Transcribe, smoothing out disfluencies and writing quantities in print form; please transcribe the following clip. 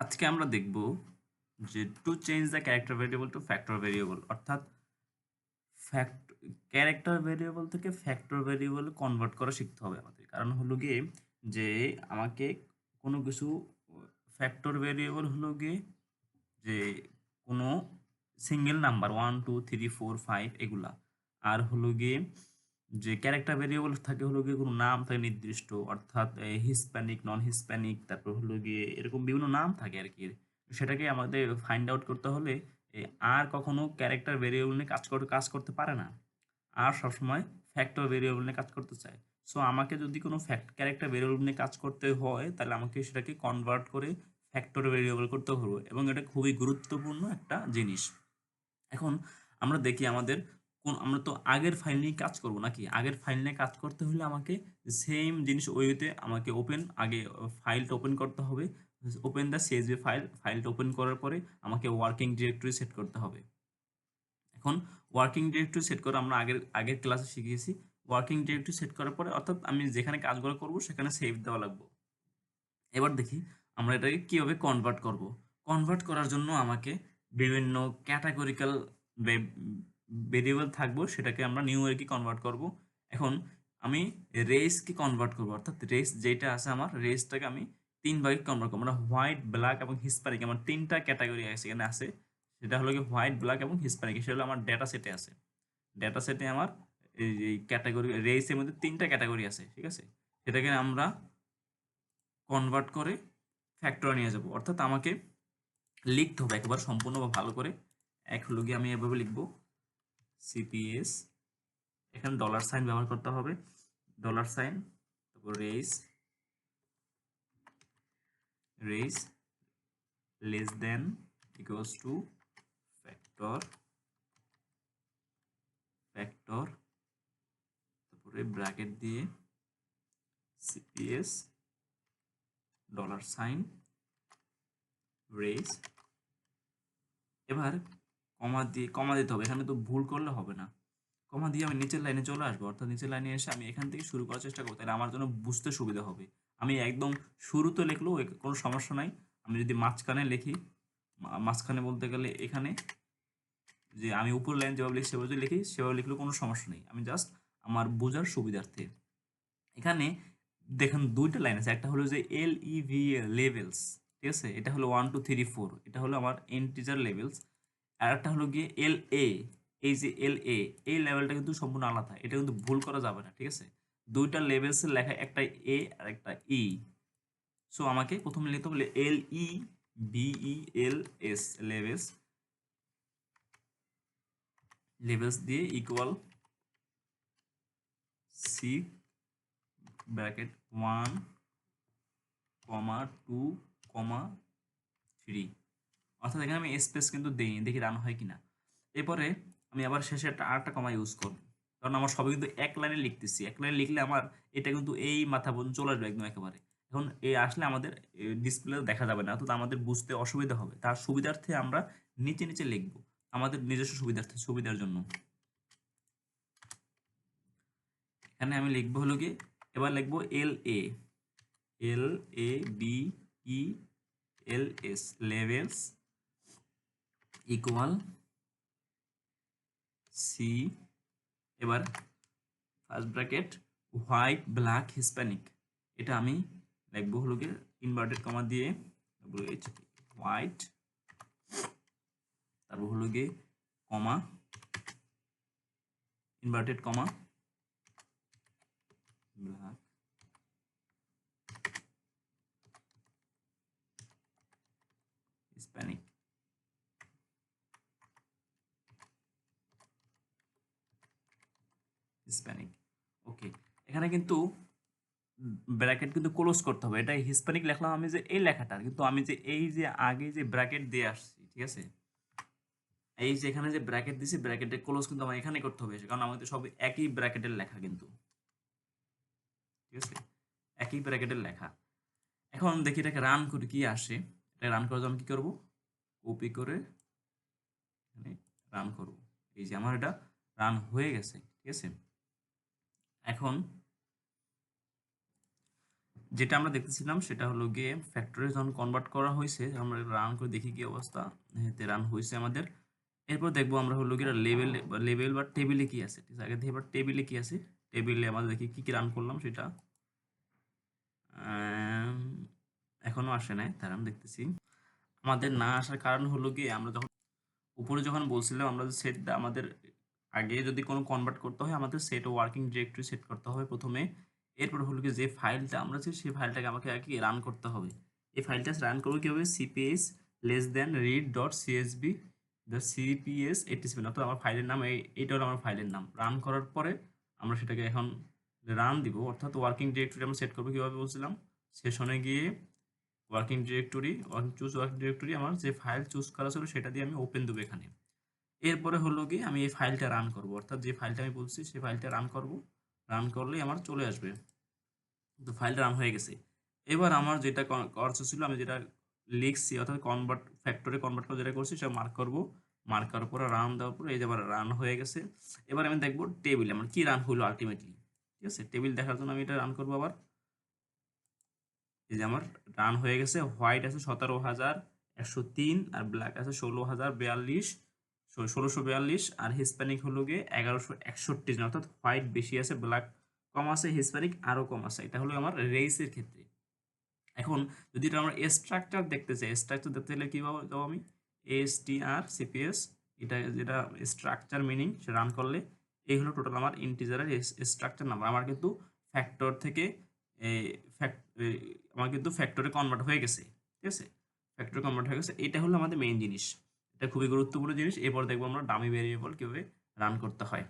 আজকে আমরা দেখব যে to change the character variable to factor variable, অর্থাৎ ফ্যাক্ট ক্যারেক্টার ভেরিয়েবল থেকে ফ্যাক্টর ভেরিয়েবল কনভার্ট করা শিখতে হবে আমাদের। কারণ হলো গিয়ে যে আমাকে কোনো কিছু ফ্যাক্টর ভেরিয়েবল হলো গিয়ে যে কোনো সিঙ্গেল নাম্বার 1 2 3 4 5 এগুলা, আর হলো গিয়ে যে ক্যারেক্টার ভেরিয়েবল থাকে হলো গিয়ে কোনো নাম থাকে নির্দিষ্ট, অর্থাৎ হিসপ্যানিক, নন হিসপ্যানিক, তারপর হলো গিয়ে এরকম বিভিন্ন নাম থাকে আর কি। সেটাকে আমাদের ফাইন্ড আউট করতে হলে আর কখনো ক্যারেক্টার ভেরিয়েবল নিয়ে কাজ করতে পারে না, আর সবসময় ফ্যাক্টর ভেরিয়েবল নিয়ে কাজ করতে চায়। সো আমাকে যদি কোনো ক্যারেক্টার ভেরিয়েবল নিয়ে কাজ করতে হয় তাহলে আমাকে সেটাকে কনভার্ট করে ফ্যাক্টর ভেরিয়েবল করতে হবে, এবং এটা খুবই গুরুত্বপূর্ণ একটা জিনিস। এখন আমরা দেখি আমাদের আমরা তো আগের ফাইল নিয়ে কাজ করব নাকি? আগের ফাইল নিয়ে কাজ করতে হলে আমাকে সেম জিনিস ওইতে আমাকে আগে ফাইলটা ওপেন করতে হবে। ওপেন দ্য সিএসভি ফাইলটা ওপেন করার পরে আমাকে ওয়ার্কিং ডিরেক্টরি সেট করতে হবে। এখন ওয়ার্কিং ডিরেক্টরি সেট করা আমরা আগের আগের ক্লাসে শিখিয়েছি। ওয়ার্কিং ডিরেক্টরি সেট করার পরে, অর্থাৎ আমি যেখানে কাজগুলো করব সেখানে সেভ দেওয়া লাগবে। এবার দেখি আমরা এটাকে কিভাবে কনভার্ট করব। কনভার্ট করার জন্য আমাকে বিভিন্ন ক্যাটাগরিক্যাল ভেরিয়েবল থাকবো, সেটাকে আমরা নিউমেরিকে কনভার্ট করব। এখন আমি রেসকে কনভার্ট করব, অর্থাৎ রেস যেটা আছে আমার রেসটাকে আমি তিন ভাগে কনভার্ট করবো। আমরা হোয়াইট, ব্ল্যাক এবং হিসপ্যানিক, আমার তিনটা ক্যাটাগরি এখানে আছে। সেটা হলো কি হোয়াইট, ব্ল্যাক এবং হিসপ্যানিক, সেটা হলো আমার ডেটা সেটে আছে। ডেটা সেটে আমার এই ক্যাটাগরি রেসের মধ্যে তিনটা ক্যাটাগরি আছে, ঠিক আছে। সেটাকে আমরা কনভার্ট করে ফ্যাক্টরে নিয়ে যাব, অর্থাৎ আমাকে লিখতে হবে একবার সম্পূর্ণ বা ভালো করে। এক হলো গিয়ে আমি এভাবে লিখবো সিপিএস, এখানে ডলার সাইন ব্যবহার করতে হবে, ডলার সাইন, তারপর race race less than equals to factor factor, তারপরে ব্র্যাকেট দিয়ে সিপিএস ডলার সাইন রেস। এবার কমা দিতে হবে, এখানে তো ভুল করলে হবে না। কমা দিয়ে আমি নিচের লাইনে চলে আসবো, অর্থাৎ নিচের লাইনে এসে আমি এখান থেকে শুরু করার চেষ্টা করবো, তাহলে আমার জন্য বুঝতে সুবিধা হবে। আমি একদম শুরুতে লিখলেও কোনো সমস্যা নাই। আমি যদি মাঝখানে লিখি, মাঝখানে বলতে গেলে এখানে যে আমি উপর লাইন যেভাবে লিখি সেভাবে যদি লিখি সেভাবে লিখলেও কোনো সমস্যা নেই। আমি জাস্ট আমার বোঝার সুবিধার্থে এখানে দেখেন দুইটা লাইন আছে, একটা হলো যে LEVL লেভেলস, ঠিক আছে, এটা হলো 1 2 3 4, এটা হলো আমার ইন্টিজার লেভেলস। আর একটা হলো গিয়ে LA, এই যে LA, এই লেভেলটা কিন্তু সম্পূর্ণ আলাদা, এটা কিন্তু ভুল করা যাবে না, ঠিক আছে। দুইটা লেভেলসের লেখা, একটা A আর একটা E। সো আমাকে প্রথমে লিখতে হবে LEVELS লেভেলস, লেভেলস দিয়ে ইকুয়াল সি ব্র্যাকেট 1 2 3, অর্থাৎ এখানে আমি স্পেস কিন্তু দেইনি, দেখি রান হয় কিনা। এরপরে আমি আবার শেষে আরেকটা কমা ইউজ করব, কারণ আমার সবই কিন্তু এক লাইনে লিখতেছি। এক লাইনে লিখলে আমার এটা কিন্তু এই মাথা পর্যন্ত চলে আসবে একদম একেবারে। এখন এই আসলে আমাদের ডিসপ্লে দেখা যাবে না, অর্থাৎ আমাদের বুঝতে অসুবিধা হবে। তার সুবিধার্থে আমরা নিচে নিচে লিখব, আমাদের নিজস্ব সুবিধার জন্য। এখানে আমি লিখবো হলো কি, এবার লিখবো LABELS লেভেলস ইকুয়াল সি, এবার first bracket white, black, Hispanic, এটা আমি লিখবো হলো গিয়ে ইনভার্টেড কমা দিয়ে হোয়াইট, তারপর হলো গিয়ে comma inverted comma black, Hispanic. Okay, এখানে কিন্তু ব্র্যাকেট কিন্তু ক্লোজ করতে হবে। এটা হিসপ্যানিক লিখলাম আমি যে এই লেখাটা, কিন্তু আমি যে এই যে আগে যে ব্র্যাকেট দিয়ে আসছি, ঠিক আছে, এই যে এখানে যে ব্র্যাকেট দিছি ব্র্যাকেটের ক্লোজ কিন্তু আমার এখানে করতে হবে, কারণ আমাদের সব একই ব্র্যাকেটের লেখা কিন্তু, ঠিক আছে, একই ব্র্যাকেটের লেখা। এখন দেখি এটাকে রান করে কি আসে। এটা রান করার জন্য কি করব, কপি করে এখানে রান করব। এই যে আমার এটা রান হয়ে গেছে, ঠিক আছে। এখন যেটা আমরা দেখতেছিলাম সেটা হলো গিয়ে ফ্যাক্টরে যখন কনভার্ট করা হয়েছে, আমরা রান করে দেখি কি অবস্থা। এতে রান হয়েছে আমাদের। এরপর দেখবো আমরা হলো গিয়ে লেভেল বা টেবিলে কি আছে, ঠিক আছে? আগে থেকে এবার টেবিলে কি আছে, টেবিলে আমাদের দেখি কি কি রান করলাম সেটা। এখনো আসে নাই, তার আমি দেখতেছি। আমাদের না আসার কারণ হলো গিয়ে আমরা যখন উপরে যখন বলছিলাম আমরা সেটটা আমাদের আগে যদি কোনো কনভার্ট করতে হয় আমাদের সেট ওয়ার্কিং ডিরেক্টরি সেট করতে হবে প্রথমে। এরপর হলো কি যে ফাইলটা আমরা চাই সেই ফাইলটাকে আমাকে আগে রান করতে হবে। এই ফাইলটা রান করবো কীভাবে, CPS less then read dot CSB the CPS 87, অর্থাৎ আমার ফাইলের নাম এইটা হলো আমার ফাইলের নাম। রান করার পরে আমরা সেটাকে এখন রান দিব, অর্থাৎ ওয়ার্কিং ডিরেক্টরি আমরা সেট করবো কীভাবে বলছিলাম, সেশনে গিয়ে ওয়ার্কিং ডিরেক্টরি আমার যে ফাইল চুজ করা ছিল সেটা দিয়ে আমি ওপেন দেবো এখানে। এরপরে হলো গিয়ে আমি এই ফাইলটা রান করব, অর্থাৎ যে ফাইলটা আমি বলছি সেই ফাইলটা রান করব। রান করলেই আমার চলে আসবে। তো ফাইলটা রান হয়ে গেছে। এবার আমার যেটা করার ছিল, আমি যেটা লিখছি অর্থাৎ ফ্যাক্টরি কনভার্ট করে যেটা করছি সেটা মার্ক করব। মার্ক করার পরে রান দেওয়ার পরে এই যে আবার রান হয়ে গেছে। এবার আমি দেখবো টেবিল আমার কি রান হলো আলটিমেটলি, ঠিক আছে? টেবিল দেখার জন্য আমি এটা রান করবো আবার। এই যে আমার রান হয়ে গেছে। হোয়াইট আছে 17,103 আর ব্ল্যাক আছে 16,42 আর হিসপ্যানিক হলো গিয়ে 1161 জন, অর্থাৎ হোয়াইট বেশি আছে, ব্ল্যাক কম আছে, হিসপ্যানিক আরো কম আছে। এটা হলো আমার রেসের ক্ষেত্রে। এখন যদি এটা আমরা স্ট্রাকচার দেখতে চাই, স্ট্রাকচার দেখতে হলে কিভাবে দেবো আমি, ASTR CPS, এটা যেটা স্ট্রাকচার মিনিং সে রান করলে এই হলো টোটাল আমার ইন্টিজারের স্ট্রাকচার নাম্বার। আমার কিন্তু ফ্যাক্টর থেকে আমার কিন্তু ফ্যাক্টরে কনভার্ট হয়ে গেছে, ঠিক আছে? ফ্যাক্টরে কনভার্ট হয়ে গেছে, এটা হলো আমাদের মেইন জিনিস। এটা খুবই গুরুত্বপূর্ণ জিনিস। এরপর দেখবো আমরা ডামি ভেরিয়েবল কিভাবে রান করতে হয়।